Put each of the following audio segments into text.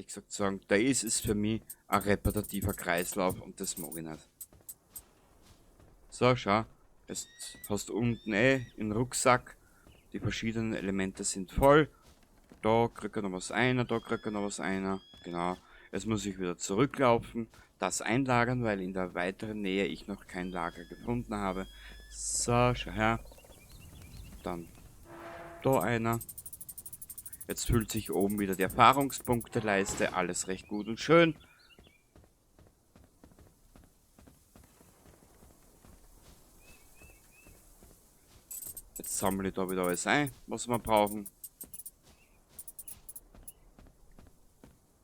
ehrlich gesagt sagen, da ist es für mich ein repetitiver Kreislauf und das mag ich nicht. So, schau, jetzt hast du unten den Rucksack, die verschiedenen Elemente sind voll. Da kriegt er noch was ein, da kriegt er noch was ein. Genau. Jetzt muss ich wieder zurücklaufen, das einlagern, weil in der weiteren Nähe ich noch kein Lager gefunden habe. So, schau her. Dann da einer. Jetzt füllt sich oben wieder die Erfahrungspunkteleiste. Alles recht gut und schön. Jetzt sammle ich da wieder alles ein, was wir brauchen.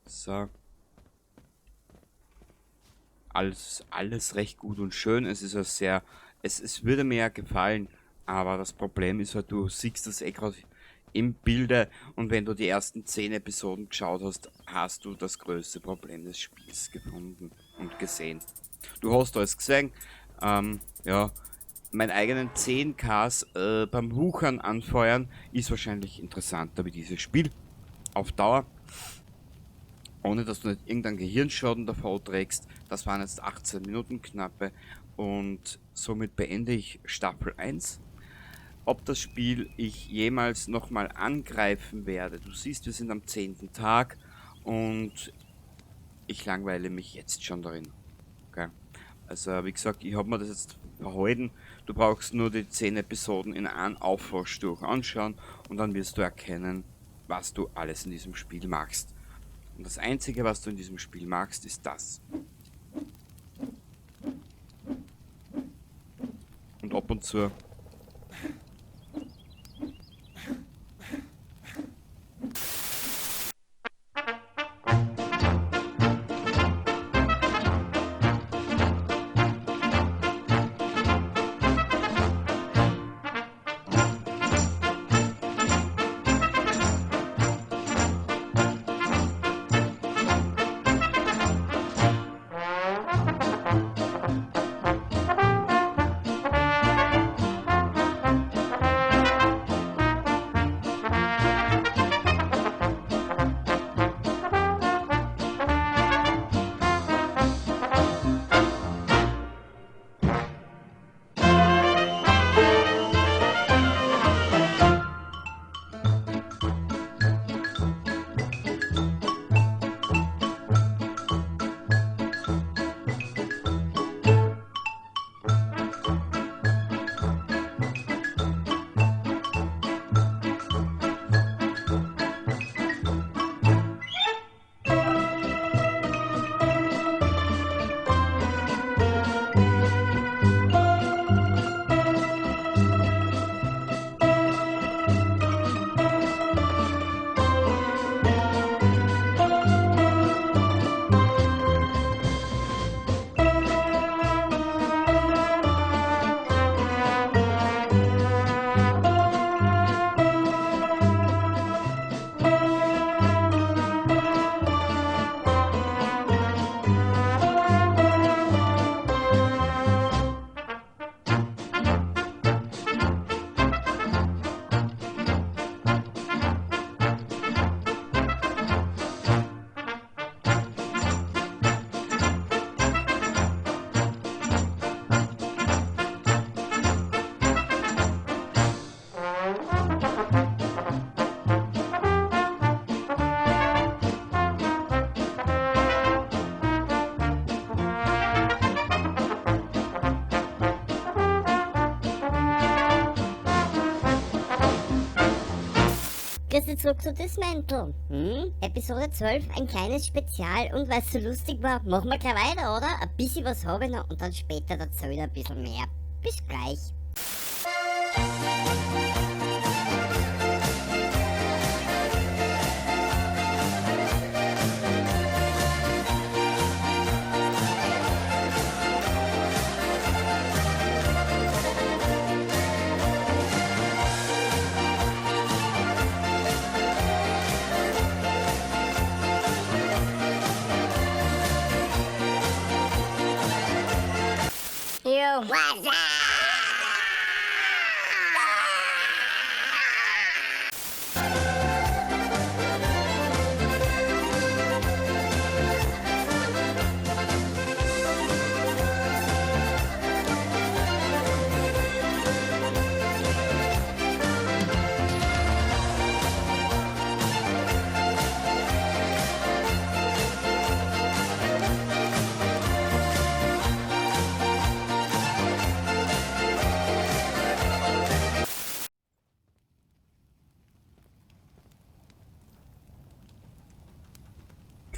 So. Alles recht gut und schön. Es ist ja sehr, es würde mir ja gefallen, aber das Problem ist halt, du siehst das gerade im Bilde und wenn du die ersten 10 Episoden geschaut hast, hast du das größte Problem des Spiels gefunden und gesehen. Du hast alles gesehen, ja, meinen eigenen 10Ks beim Wuchern anfeuern ist wahrscheinlich interessanter wie dieses Spiel auf Dauer. Ohne dass du nicht irgendeinen Gehirnschaden davor trägst. Das waren jetzt 18 Minuten knappe und somit beende ich Staffel 1. Ob das Spiel ich jemals nochmal angreifen werde, du siehst, wir sind am 10. Tag und ich langweile mich jetzt schon darin. Okay. Also wie gesagt, ich habe mir das jetzt verhalten. Du brauchst nur die 10 Episoden in einem Aufwasch durch anschauen und dann wirst du erkennen, was du alles in diesem Spiel machst. Und das Einzige, was du in diesem Spiel magst, ist das. Und ab und zu Grüße zurück zu Dismantle. Episode 12, ein kleines Spezial und weil es so lustig war, machen wir gleich weiter, oder? Ein bisschen was habe ich noch und dann später dazu wieder ein bisschen mehr. Bis gleich. Yo, what's up?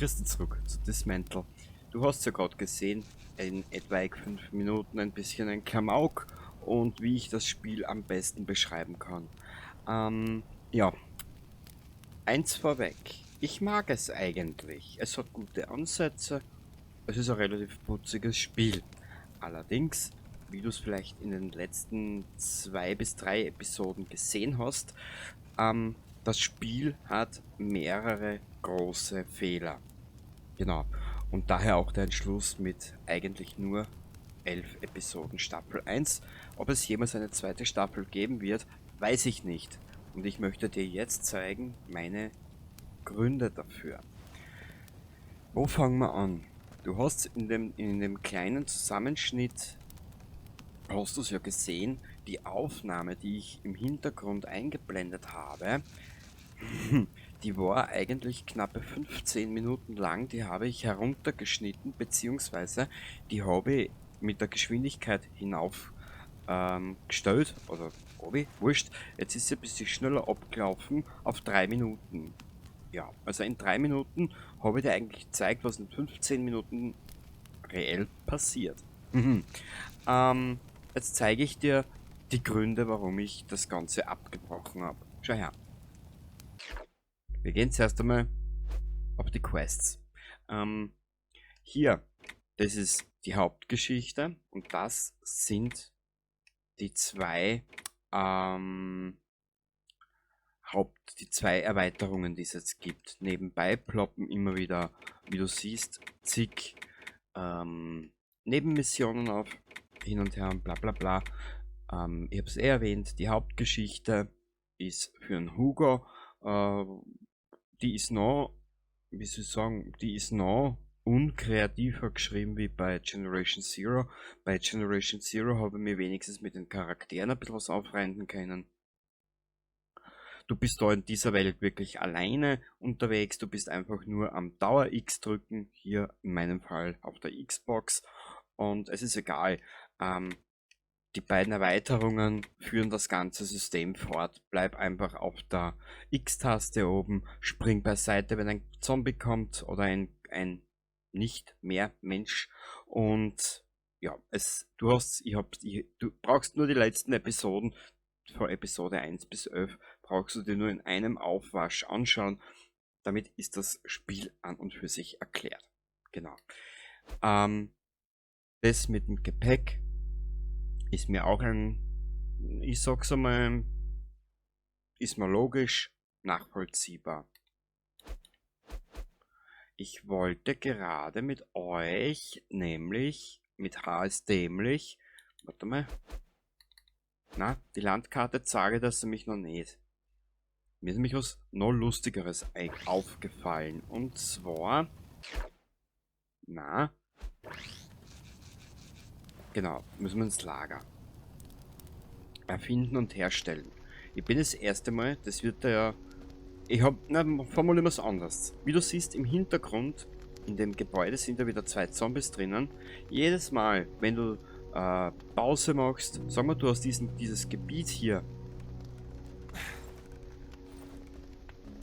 Christen zurück zu Dismantle. Du hast ja gerade gesehen, in etwaig 5 Minuten ein bisschen ein Klamauk und wie ich das Spiel am besten beschreiben kann. Ja, eins vorweg. Ich mag es eigentlich. Es hat gute Ansätze. Es ist ein relativ putziges Spiel. Allerdings, wie du es vielleicht in den letzten 2 bis 3 Episoden gesehen hast, das Spiel hat mehrere große Fehler. Genau. Und daher auch der Entschluss mit eigentlich nur 11 Episoden Staffel 1. Ob es jemals eine zweite Staffel geben wird, weiß ich nicht. Und ich möchte dir jetzt zeigen meine Gründe dafür. Wo fangen wir an? Du hast in dem kleinen Zusammenschnitt, hast du es ja gesehen, die Aufnahme, die ich im Hintergrund eingeblendet habe, die war eigentlich knappe 15 Minuten lang, die habe ich heruntergeschnitten, beziehungsweise die habe ich mit der Geschwindigkeit hinauf gestellt, oder habe ich, wurscht, jetzt ist sie ein bisschen schneller abgelaufen auf 3 Minuten. Ja, also in 3 Minuten habe ich dir eigentlich gezeigt, was in 15 Minuten reell passiert. Jetzt zeige ich dir die Gründe, warum ich das Ganze abgebrochen habe. Schau her. Wir gehen zuerst einmal auf die Quests. Hier, das ist die Hauptgeschichte und das sind die zwei die zwei Erweiterungen, die es jetzt gibt. Nebenbei ploppen immer wieder, wie du siehst, zig Nebenmissionen auf, hin und her und bla bla bla. Ich habe es erwähnt, die Hauptgeschichte ist für einen Hugo. Die ist noch, wie soll ich sagen, die ist noch unkreativer geschrieben wie bei Generation Zero. Bei Generation Zero habe ich mir wenigstens mit den Charakteren ein bisschen was aufreißen können. Du bist da in dieser Welt wirklich alleine unterwegs, du bist einfach nur am Dauer X drücken, hier in meinem Fall auf der Xbox, und es ist egal. Die beiden Erweiterungen führen das ganze System fort. Bleib einfach auf der X-Taste oben, spring beiseite, wenn ein Zombie kommt oder ein nicht mehr Mensch, und ja, du brauchst nur die letzten Episoden, von Episode 1 bis 11, brauchst du dir nur in einem Aufwasch anschauen. Damit ist das Spiel an und für sich erklärt. Genau. Das mit dem Gepäck ist mir auch ich sag's einmal, ist mir logisch, nachvollziehbar. Ich wollte gerade mit euch, nämlich mit HS Dämlich, warte mal, na, die Landkarte zeige das nämlich noch nicht. Mir ist nämlich was noch Lustigeres aufgefallen. Und zwar, na, genau, müssen wir ins Lager. Erfinden und herstellen. Ich bin das erste Mal, das wird ja, formulieren wir es anders. Wie du siehst, im Hintergrund, in dem Gebäude sind ja wieder 2 Zombies drinnen. Jedes Mal, wenn du Pause machst, sag mal, du hast dieses Gebiet hier.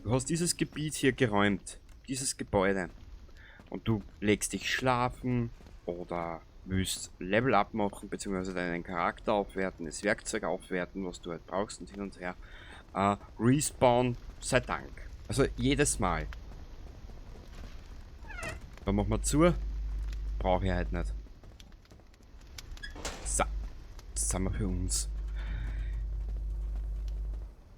Du hast dieses Gebiet hier geräumt, dieses Gebäude. Und du legst dich schlafen oder willst Level up machen, beziehungsweise deinen Charakter aufwerten, das Werkzeug aufwerten, was du halt brauchst und hin und her. Respawn, sei Dank. Also jedes Mal. Dann machen wir zu. Brauche ich halt nicht. So, das sind wir für uns.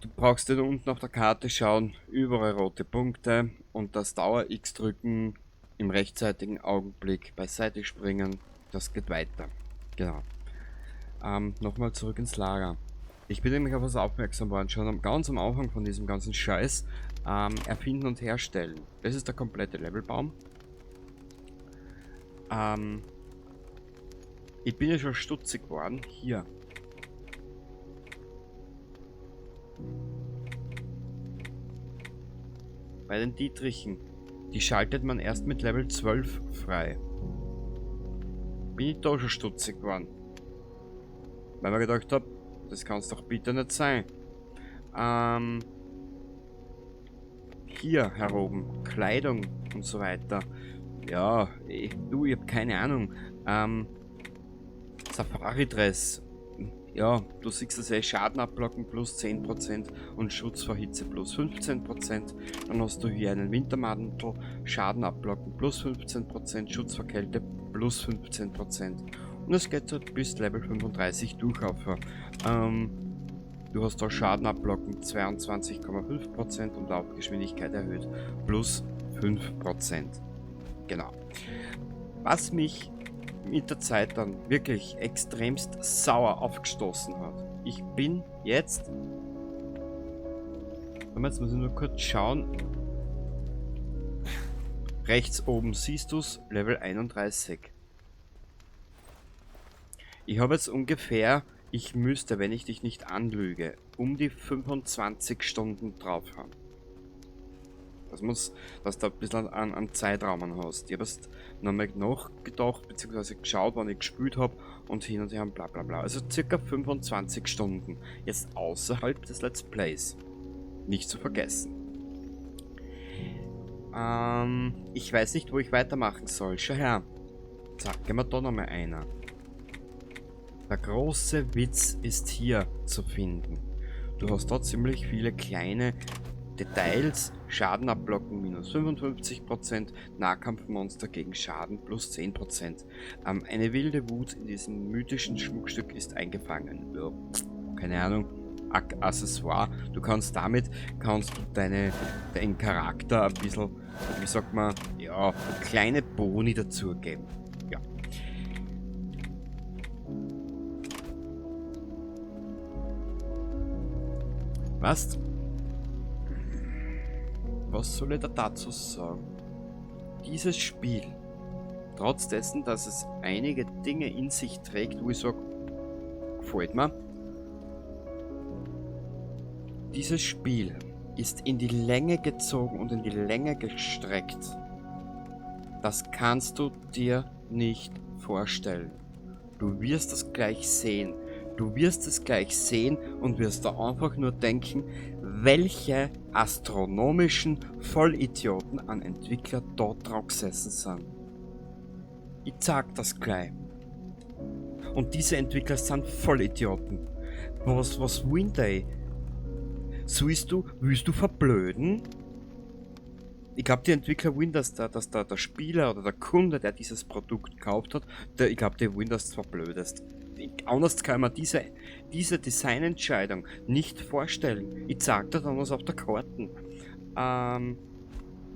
Du brauchst dir unten auf der Karte schauen, überall rote Punkte und das Dauer X drücken, im rechtzeitigen Augenblick beiseite springen, das geht weiter. Genau. Nochmal zurück ins Lager. Ich bin nämlich auf was aufmerksam worden, schon ganz am Anfang von diesem ganzen Scheiß. Erfinden und herstellen. Das ist der komplette Levelbaum. Ich bin ja schon stutzig geworden. Hier. Bei den Dietrichen. Die schaltet man erst mit Level 12 frei. Bin ich da schon stutzig geworden. Weil man gedacht habe, das kann es doch bitte nicht sein. Hier heroben. Kleidung. und so weiter. Ja, ich hab keine Ahnung. Safari-Dress. Ja, du siehst es eh, Schaden abblocken plus 10% und Schutz vor Hitze plus 15%. Dann hast du hier einen Wintermantel, Schaden abblocken plus 15%, Schutz vor Kälte plus 15%. Und es geht halt bis Level 35 durch auf. Du hast da Schaden abblocken 22,5% und Laufgeschwindigkeit erhöht plus 5%. Genau. Was mich mit der Zeit dann wirklich extremst sauer aufgestoßen hat. Ich bin jetzt... Jetzt muss ich nur kurz schauen. Rechts oben siehst du es, Level 31. Ich habe jetzt ungefähr, ich müsste, wenn ich dich nicht anlüge, um die 25 Stunden drauf haben. Das muss, dass du ein bisschen an Zeitraum hast. Ich habe jetzt nochmal nachgedacht, beziehungsweise geschaut, wann ich gespielt habe und hin und her und bla bla bla. Also circa 25 Stunden. Jetzt außerhalb des Let's Plays. Nicht zu vergessen. Ich weiß nicht, wo ich weitermachen soll. Schau her. Zack, gehen wir da nochmal einer. Der große Witz ist hier zu finden. Du hast da ziemlich viele kleine Details, Schaden abblocken minus 55%, Nahkampfmonster gegen Schaden plus 10%. Eine wilde Wut in diesem mythischen Schmuckstück ist eingefangen. Ja, keine Ahnung, Accessoire. Du kannst du deinen Charakter ein bisschen, wie sagt man, ja, kleine Boni dazu geben. Ja. Was soll ich da dazu sagen? Dieses Spiel, trotz dessen, dass es einige Dinge in sich trägt, wo ich sage, gefällt mir, dieses Spiel ist in die Länge gezogen und in die Länge gestreckt. Das kannst du dir nicht vorstellen. Du wirst es gleich sehen. Du wirst es gleich sehen und wirst da einfach nur denken, welche astronomischen Vollidioten an Entwickler dort drauf gesessen sind. Ich sag das gleich. Und diese Entwickler sind Vollidioten. Was wollen die? Willst du verblöden? Ich glaube, die Entwickler wollen, dass der Spieler oder der Kunde, der dieses Produkt gekauft hat, ich glaube, die wollen, dass du verblödest. Anders kann man diese Designentscheidung nicht vorstellen. Ich zeig dir dann was auf der Karten.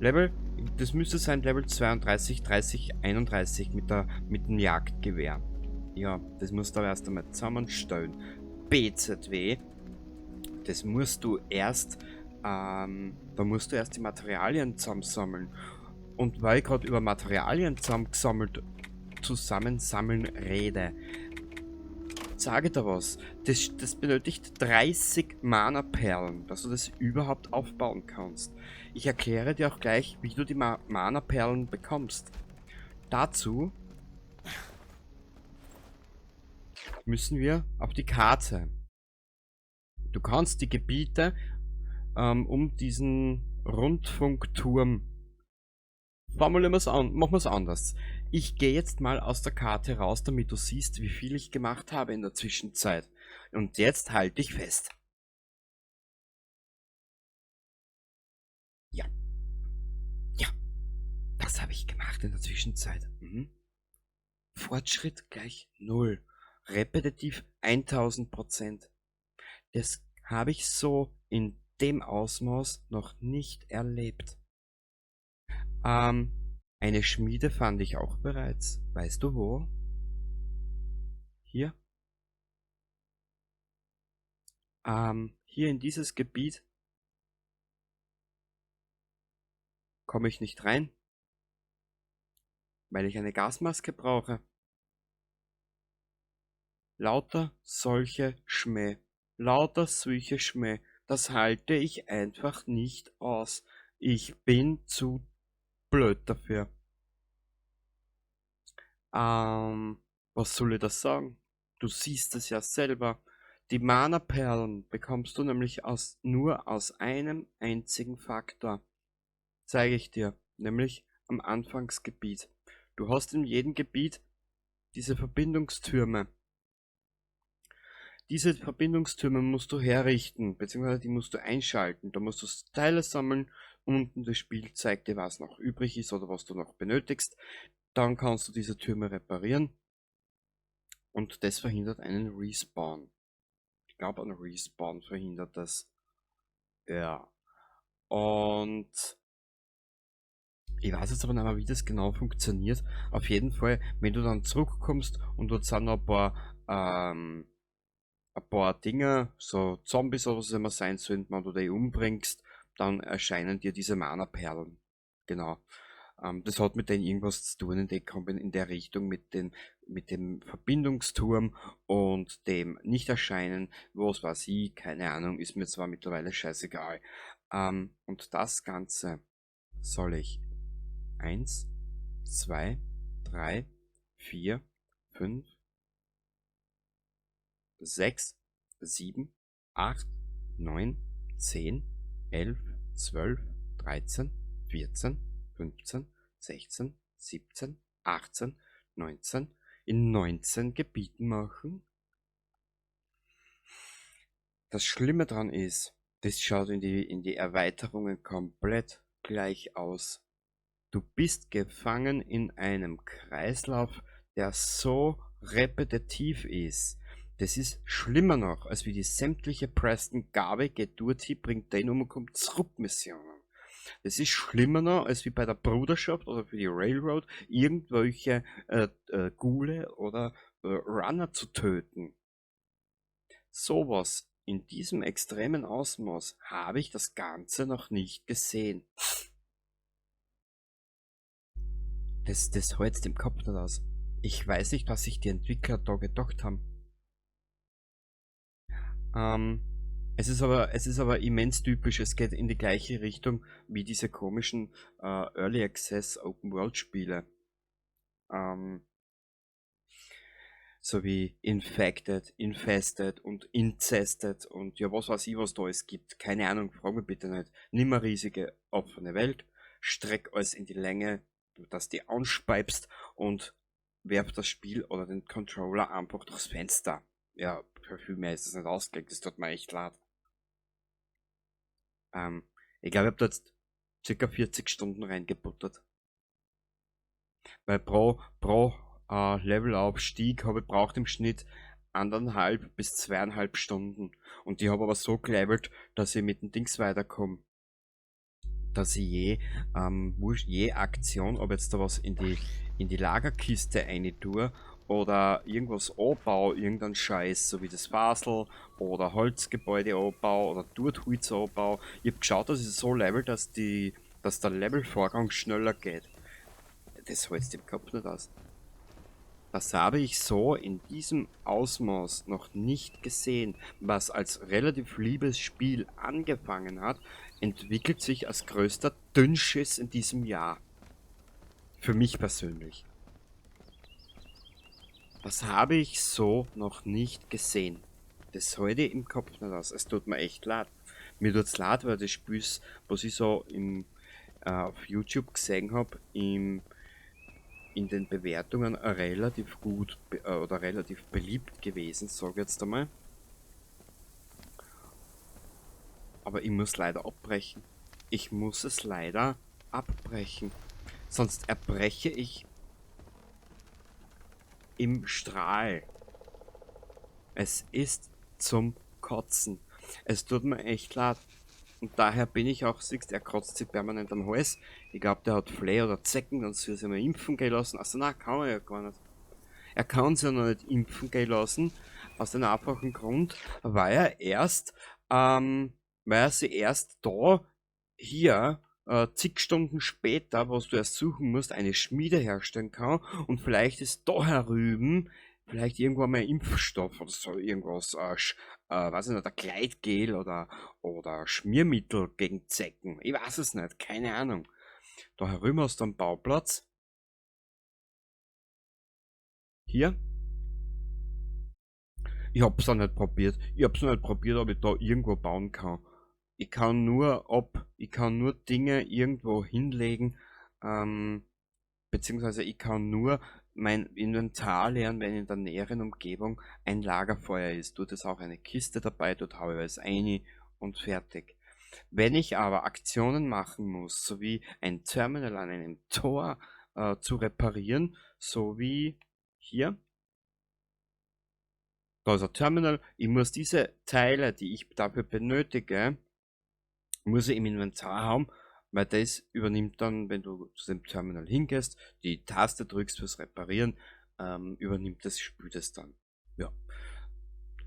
Level, das müsste sein Level 32, 30, 31 mit dem Jagdgewehr. Ja, das musst du aber erst einmal zusammenstellen. BZW, das musst du erst, da musst du erst die Materialien zusammensammeln. Und weil ich gerade über Materialien zusammensammeln rede, sage dir was, das benötigt 30 Mana-Perlen, dass du das überhaupt aufbauen kannst. Ich erkläre dir auch gleich, wie du die Mana-Perlen bekommst. Dazu müssen wir auf die Karte. Du kannst die Gebiete um diesen Rundfunkturm. Machen wir es anders. Ich gehe jetzt mal aus der Karte raus, damit du siehst, wie viel ich gemacht habe in der Zwischenzeit. Und jetzt halte ich fest. Ja. Ja. Das habe ich gemacht in der Zwischenzeit. Fortschritt gleich 0. Repetitiv 1000%. Das habe ich so in dem Ausmaß noch nicht erlebt. Eine Schmiede fand ich auch bereits. Weißt du wo? Hier. Hier in dieses Gebiet komme ich nicht rein, weil ich eine Gasmaske brauche. Lauter solche Schmäh. Lauter solche Schmäh. Das halte ich einfach nicht aus. Ich bin zu blöd dafür. Was soll ich das sagen? Du siehst es ja selber. Die Mana-Perlen bekommst du nämlich nur aus einem einzigen Faktor. Zeige ich dir. nämlich am Anfangsgebiet. Du hast in jedem Gebiet diese Verbindungstürme. Diese Verbindungstürme musst du herrichten, beziehungsweise die musst du einschalten. Da musst du Teile sammeln, unten das Spiel zeigt dir, was noch übrig ist oder was du noch benötigst. Dann kannst du diese Türme reparieren und das verhindert einen Respawn. Ich glaube, ein Respawn verhindert das. Ja. Und ich weiß jetzt aber nicht mehr, wie das genau funktioniert. Auf jeden Fall, wenn du dann zurückkommst und dort sind noch ein paar Dinge, so Zombies oder was immer sein sollen, wenn du die umbringst, dann erscheinen dir diese Mana-Perlen. Genau. Das hat mit denen irgendwas zu tun in der Richtung mit dem Verbindungsturm und dem Nicht-Erscheinen, was weiß ich, keine Ahnung, ist mir zwar mittlerweile scheißegal. Und das Ganze soll ich 1, 2, 3, 4, 5, 6, 7, 8, 9, 10, 11, 12, 13, 14, 15, 16, 17, 18, 19 in 19 Gebieten machen. Das Schlimme dran ist, das schaut in die Erweiterungen komplett gleich aus. Du bist gefangen in einem Kreislauf, der so repetitiv ist. Das ist schlimmer noch, als wie die sämtliche Preston Garvey geht durch, bringt den um und kommt zurück Missionen. Das ist schlimmer noch, als wie bei der Bruderschaft oder für die Railroad irgendwelche Ghule oder Runner zu töten. Sowas in diesem extremen Ausmaß habe ich das Ganze noch nicht gesehen. Das holt's im Kopf nicht aus. Ich weiß nicht, was sich die Entwickler da gedacht haben. Es ist aber immens typisch. Es geht in die gleiche Richtung wie diese komischen Early Access Open World Spiele. So wie Infected, Infested und Incested und ja, was weiß ich, was da es gibt. Keine Ahnung, frag mich bitte nicht. Nimm eine riesige offene Welt, streck alles in die Länge, dass die anspeibst und werf das Spiel oder den Controller einfach durchs Fenster. Ja, für viel mehr ist das nicht ausgelegt, das tut mir echt leid. Ich glaube, ich habe da jetzt circa 40 Stunden reingebuttert. Weil pro Levelaufstieg habe ich braucht im Schnitt 1,5 bis 2,5 Stunden. Und die habe aber so gelevelt, dass ich mit dem Dings weiterkomme. Dass ich je Aktion, ob jetzt da was in die Lagerkiste rein tue oder irgendwas anbaue, irgendein Scheiß, so wie das Fasel oder Holzgebäude anbaue oder dort Holz anbaue. Ich habe geschaut, dass ich so level, dass der Levelvorgang schneller geht. Das hältst im Kopf nicht aus. Das habe ich so in diesem Ausmaß noch nicht gesehen. Was als relativ liebes Spiel angefangen hat, entwickelt sich als größter Dünnschiss in diesem Jahr. Für mich persönlich. Das habe ich so noch nicht gesehen. Das halte ich im Kopf nicht aus. Es tut mir echt leid. Mir tut's leid, weil das Spiel, was ich so auf YouTube gesehen habe, in den Bewertungen relativ gut oder relativ beliebt gewesen, sage ich jetzt einmal. Aber ich muss leider abbrechen. Ich muss es leider abbrechen. Sonst erbreche ich im Strahl. Es ist zum Kotzen. Es tut mir echt leid. Und daher bin ich auch, siehst, er kratzt sich permanent am Hals. Ich glaube, der hat Flea oder Zecken, dann soll er mal impfen gehen lassen. Also nein, kann er ja gar nicht. Er kann sich ja noch nicht impfen gehen lassen, aus dem einfachen Grund, weil er sie erst da, hier, zig Stunden später, was du erst suchen musst, eine Schmiede herstellen kann und vielleicht ist da herüben vielleicht irgendwann mal Impfstoff oder so irgendwas, weiß ich nicht, ein Gleitgel oder Schmiermittel gegen Zecken. Ich weiß es nicht, keine Ahnung. Da herüben hast du einen Bauplatz. Hier. Ich hab's auch nicht probiert. Ich hab's noch nicht probiert, ob ich da irgendwo bauen kann. Ich kann nur Dinge irgendwo hinlegen, beziehungsweise ich kann nur mein Inventar leeren, wenn in der näheren Umgebung ein Lagerfeuer ist. Dort ist auch eine Kiste dabei, dort haue ich alles ein und fertig. Wenn ich aber Aktionen machen muss, sowie ein Terminal an einem Tor zu reparieren, so wie hier, da ist ein Terminal, ich muss diese Teile, die ich dafür benötige, muss ich im Inventar haben, weil das übernimmt dann, wenn du zu dem Terminal hingehst, die Taste drückst fürs Reparieren, übernimmt das Spiel das dann. Ja.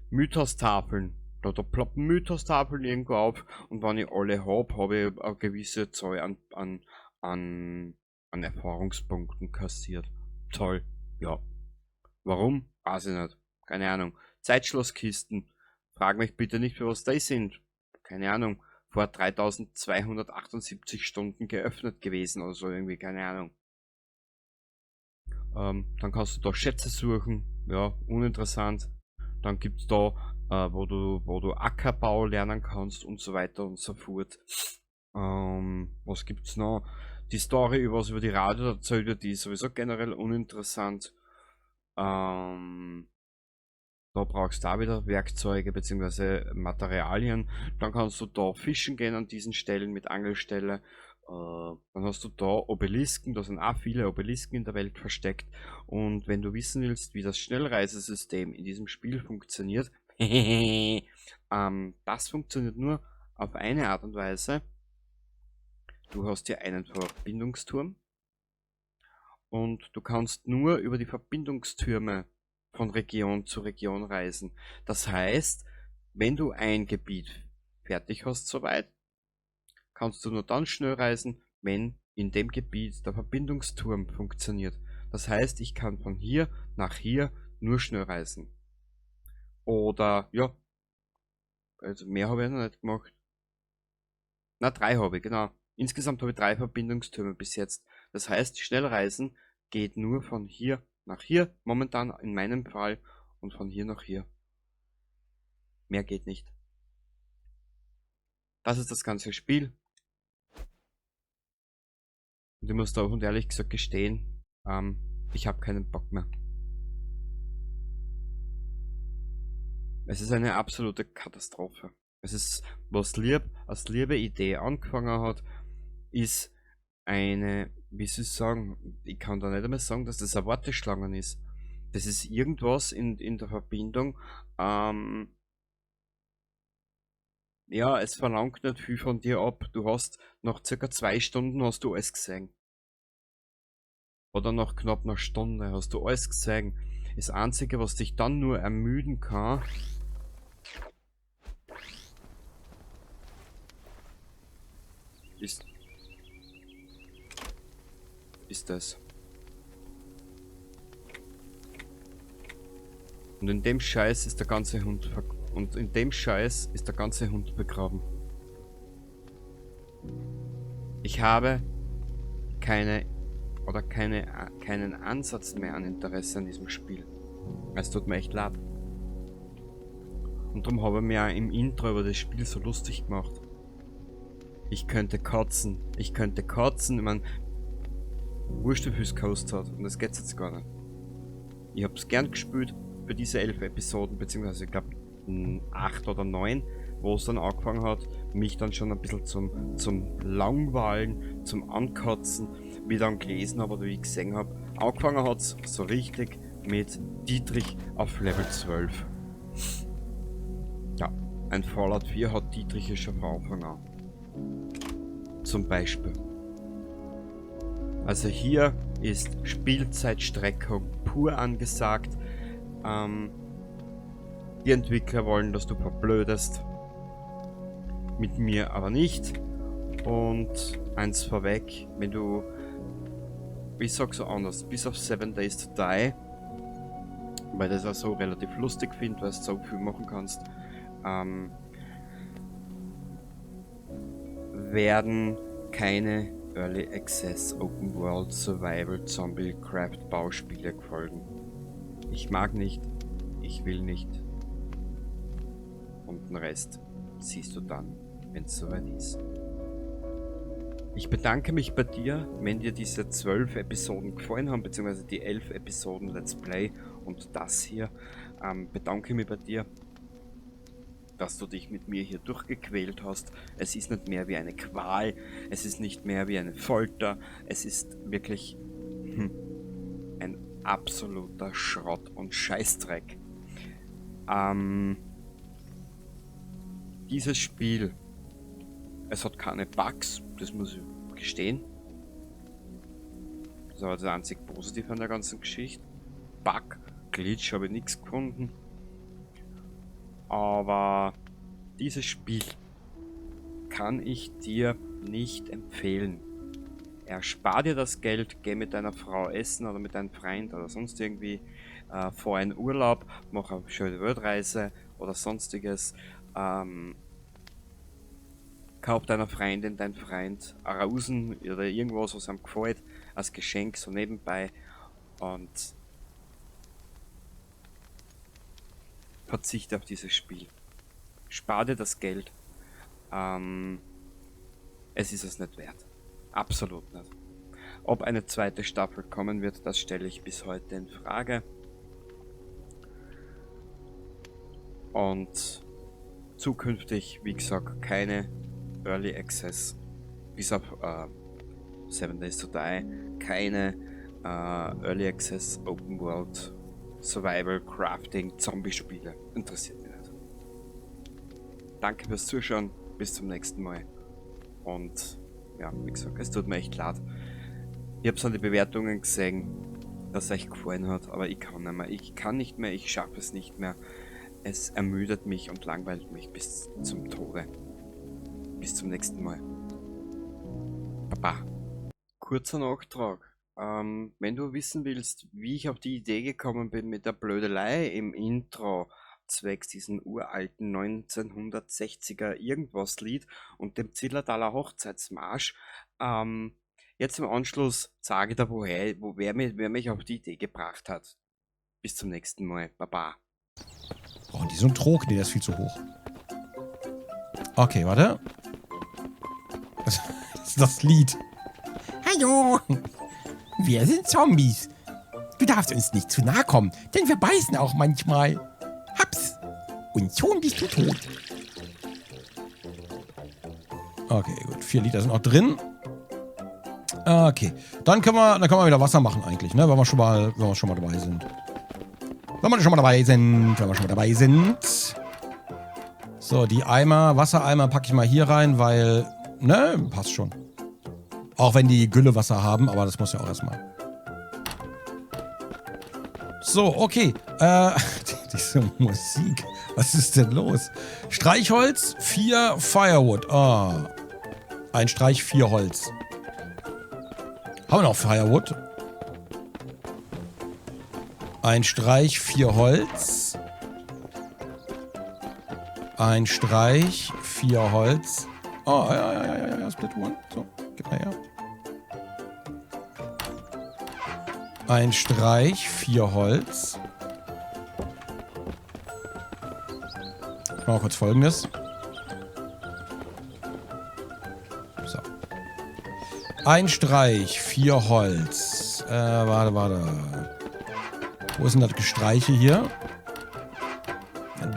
Mythos-Tafeln. Da ploppen Mythos-Tafeln irgendwo auf und wenn ich alle habe ich eine gewisse Zahl an Erfahrungspunkten kassiert. Toll. Ja. Warum? Weiß ich nicht. Keine Ahnung. Zeitschlosskisten. Frag mich bitte nicht, für was die sind. Keine Ahnung. Vor 3278 Stunden geöffnet gewesen oder so irgendwie, keine Ahnung. Dann kannst du da Schätze suchen. Ja, uninteressant. Dann gibt's da, wo du Ackerbau lernen kannst und so weiter und so fort. Was gibt's noch? Die Story, was über die Radio erzählt wird, die ist sowieso generell uninteressant. Da brauchst du auch wieder Werkzeuge bzw. Materialien. Dann kannst du da fischen gehen an diesen Stellen mit Angelstelle. Dann hast du da Obelisken, da sind auch viele Obelisken in der Welt versteckt. Und wenn du wissen willst, wie das Schnellreisesystem in diesem Spiel funktioniert, das funktioniert nur auf eine Art und Weise. Du hast hier einen Verbindungsturm und du kannst nur über die Verbindungstürme von Region zu Region reisen. Das heißt, wenn du ein Gebiet fertig hast soweit, kannst du nur dann schnell reisen, wenn in dem Gebiet der Verbindungsturm funktioniert. Das heißt, ich kann von hier nach hier nur schnell reisen. Oder, ja, also mehr habe ich noch nicht gemacht. Na, 3 habe ich, genau. Insgesamt habe ich 3 Verbindungstürme bis jetzt. Das heißt, Schnellreisen geht nur von hier nach hier, momentan in meinem Fall, und von hier nach hier. Mehr geht nicht. Das ist das ganze Spiel. Und ich muss da auch und ehrlich gesagt gestehen, ich habe keinen Bock mehr. Es ist eine absolute Katastrophe. Es ist, was als liebe Idee angefangen hat, ist eine, wie soll ich sagen, ich kann da nicht einmal sagen, dass das eine Warteschlange ist. Das ist irgendwas in der Verbindung. Ja, es verlangt nicht viel von dir ab. Du hast nach circa 2 Stunden hast du alles gesehen. Oder nach knapp einer Stunde hast du alles gesehen. Das Einzige, was dich dann nur ermüden kann, ist das. Und in dem Scheiß ist der ganze Hund begraben. Ich habe keinen Ansatz mehr an Interesse an diesem Spiel. Es tut mir echt leid. Und darum habe ich mir auch im Intro über das Spiel so lustig gemacht. Ich könnte kotzen. Ich meine, wurscht wie viel es gekostet hat. Und das geht's jetzt gar nicht. Ich habe es gern gespielt für diese 11 Episoden, beziehungsweise ich glaube 8 oder 9, wo es dann angefangen hat, mich dann schon ein bisschen zum Langweilen, zum Ankotzen, wie ich dann gelesen habe oder wie ich gesehen habe. Angefangen hat es so richtig mit Dietrich auf Level 12. Ja, ein Fallout 4 hat Dietrich ja schon von Anfang an. Zum Beispiel. Also hier ist Spielzeitstreckung pur angesagt. Die Entwickler wollen, dass du verblödest. Mit mir aber nicht. Und eins vorweg, wenn du, ich sag so anders, bis auf 7 Days to Die, weil das auch so relativ lustig finde, weil du so viel machen kannst, werden keine Early Access Open World Survival Zombie Craft Bauspiele folgen. Ich mag nicht, ich will nicht. Und den Rest siehst du dann, wenn es soweit ist. Ich bedanke mich bei dir, wenn dir diese 12 Episoden gefallen haben, beziehungsweise die 11 Episoden Let's Play und das hier. Bedanke mich bei dir, dass du dich mit mir hier durchgequält hast. Es ist nicht mehr wie eine Qual, es ist nicht mehr wie eine Folter, es ist wirklich ein absoluter Schrott und Scheißdreck. Dieses Spiel, es hat keine Bugs, das muss ich gestehen. Das war das einzig Positive an der ganzen Geschichte. Bug, Glitch habe ich nichts gefunden. Aber dieses Spiel kann ich dir nicht empfehlen. Erspar dir das Geld, geh mit deiner Frau essen oder mit deinem Freund oder sonst irgendwie, vor einen Urlaub, mach eine schöne Weltreise oder sonstiges. Kauf deiner Freundin, dein Freund Arausen oder irgendwas, was ihm gefällt, als Geschenk so nebenbei und verzichte auf dieses Spiel. Spar dir das Geld. Es ist es nicht wert. Absolut nicht. Ob eine zweite Staffel kommen wird, das stelle ich bis heute in Frage. Und zukünftig, wie gesagt, keine Early Access, bis auf 7 Days to Die, keine Early Access Open World Survival Crafting Zombie Spiele. Interessiert mich nicht. Danke fürs Zuschauen, bis zum nächsten Mal. Und ja, wie gesagt, es tut mir echt leid. Ich habe es an die Bewertungen gesehen, dass es euch gefallen hat, aber ich kann nicht mehr. Ich kann nicht mehr, ich schaffe es nicht mehr. Es ermüdet mich und langweilt mich bis zum Tode. Bis zum nächsten Mal. Baba. Kurzer Nachtrag. Wenn du wissen willst, wie ich auf die Idee gekommen bin mit der Blödelei im Intro, zwecks diesen uralten 1960er irgendwas Lied und dem Zillertaler Hochzeitsmarsch, jetzt im Anschluss sage ich dir, wer mich auf die Idee gebracht hat. Bis zum nächsten Mal. Baba. Brauchen die so einen Trog? Nee, der ist viel zu hoch. Okay, warte. Das ist das Lied. Hallo! Wir sind Zombies. Du darfst uns nicht zu nahe kommen, denn wir beißen auch manchmal. Haps! Und schon bist du tot. Okay, gut. 4 Liter sind auch drin. Okay. Dann können wir wieder Wasser machen eigentlich, ne? Wenn wir schon mal dabei sind. Wenn wir schon mal dabei sind. So, die Wassereimer packe ich mal hier rein, weil, ne, passt schon. Auch wenn die Güllewasser haben, aber das muss ja auch erstmal. So, okay. Diese Musik. Was ist denn los? Streichholz, 4 Firewood. Ah. Ein Streich, 4 Holz. Haben wir noch Firewood? Ein Streich, 4 Holz. Ein Streich, 4 Holz. Oh, ja, Split One. So, gib mal her. Ein Streich, 4 Holz. Ich mache kurz Folgendes. So. Ein Streich, 4 Holz. Warte. Wo ist denn das Gestreiche hier?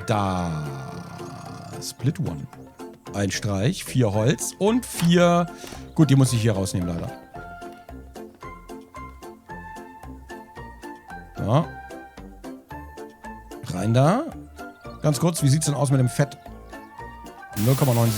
Da. Split One. Ein Streich, 4 Holz und 4... Gut, die muss ich hier rausnehmen, leider. So. Rein da. Ganz kurz, wie sieht's denn aus mit dem Fett? 0,97.